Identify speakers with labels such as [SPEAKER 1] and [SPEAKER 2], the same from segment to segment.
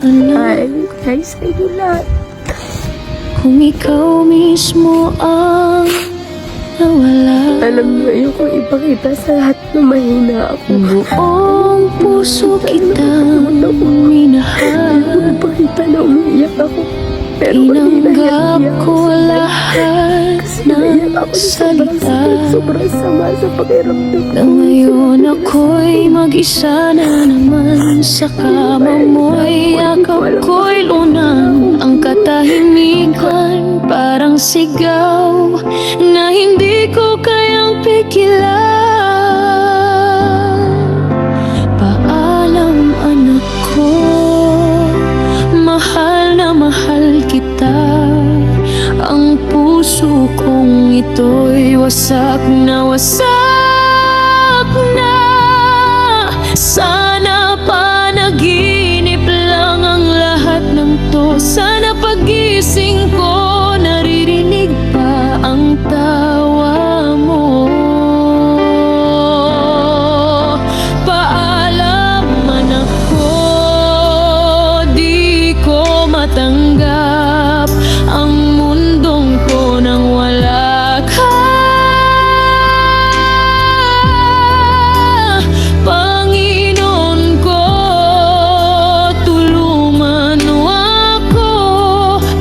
[SPEAKER 1] anak.
[SPEAKER 2] Ay, sa'yo lahat.
[SPEAKER 1] Kung ikaw mismo ang nawala,
[SPEAKER 2] Alam mo, ayokong ipakita sa lahat na mahina ako.
[SPEAKER 1] buong puso kitang minahal.
[SPEAKER 2] Ayokong ipakita na umiiyak ako. Pero
[SPEAKER 1] Tinanggap ko lahat
[SPEAKER 2] naiyak
[SPEAKER 1] ng
[SPEAKER 2] ako sa sobrang
[SPEAKER 1] salita.
[SPEAKER 2] sakit, sobrang sama sa pakiramdam ko.
[SPEAKER 1] Na ngayon ako'y mag-isa na naman sa kama mo'y yakap ko'y lunang. Ang katahimikan parang sigaw na hindi ko kayang pigilan. Paalam anak ko, mahal na mahal kita. Ang puso kong ito'y wasak na wasak na. Sana panaginip lang ang lahat ng to. Sana pagising ko naririnig pa ang tawa mo. Paalam anak ko, di ko matanggap ang mundong to nang wala ka. Panginoon ko, tulungan mo ako.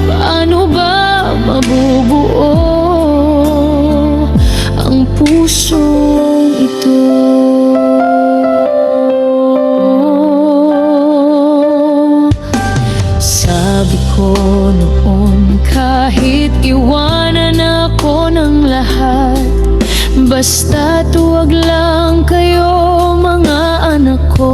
[SPEAKER 1] Paano ba mabubuo ang pusong ito? Sabi ko noon, kahit iwanan ako ng lahat, basta't huwag lang kayo mga anak ko.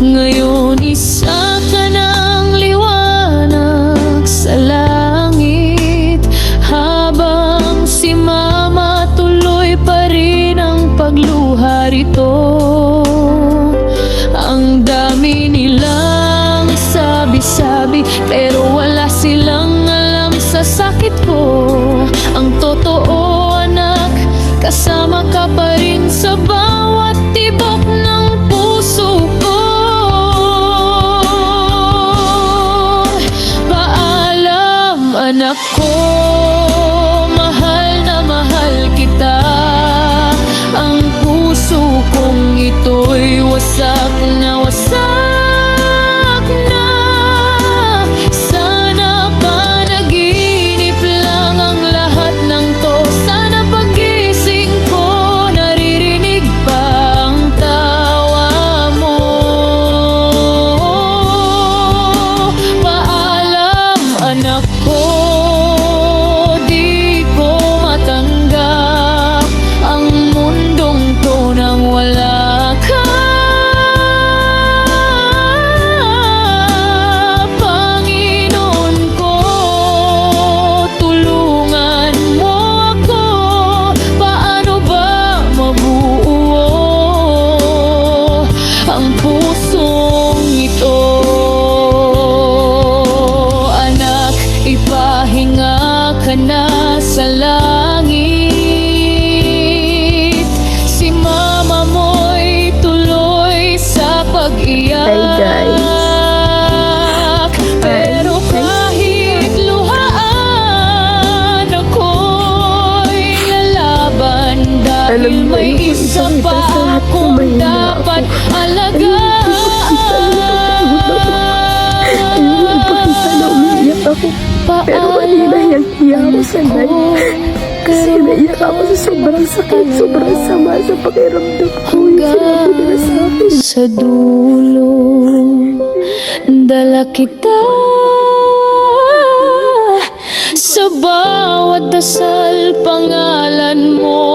[SPEAKER 1] Ngayon isa ka ng liwanag sa langit, habang si mama tuloy pa rin ang pagluha rito. Ang dami nilang sabi-sabi, pero wala silang alam sa sakit ko. Ang totoo anak, kasama ka pa rin sa bawat tibok ng puso ko. Paalam anak ko, mahal na mahal kita. Ang puso kong ito'y wasak na wasak na. Sana panaginip lang ang lahat ng to. Sana pagising ko naririnig pa ang tawa mo. Paalam anak ko, di ko matanggap ang mundong to nang wala ka. Panginoon ko, tulungan mo ako. Paano ba mabuo ang pusong ito? Anak, ipahinga ka na sa langit. Si mama mo'y tuloy sa pag-iyak.
[SPEAKER 2] Hi, guys.
[SPEAKER 1] Pero kahit luhaan, ako'y lalaban.
[SPEAKER 2] Alam
[SPEAKER 1] Dahil
[SPEAKER 2] mo,
[SPEAKER 1] may
[SPEAKER 2] ayokong
[SPEAKER 1] isa
[SPEAKER 2] ipakita
[SPEAKER 1] pa
[SPEAKER 2] sa lahat na
[SPEAKER 1] akong
[SPEAKER 2] mahina
[SPEAKER 1] dapat
[SPEAKER 2] ako.
[SPEAKER 1] alagaan.
[SPEAKER 2] Ayokong ipakita na umiiyak ako. Pero kanina hiya ako sa live. Kasi naiyak ako sa sobrang sakit, sobrang sama sa pakiramdam ko. Yung sinabi nila sa akin.
[SPEAKER 1] Sa dulo, dala kita sa bawat dasal, pangalan mo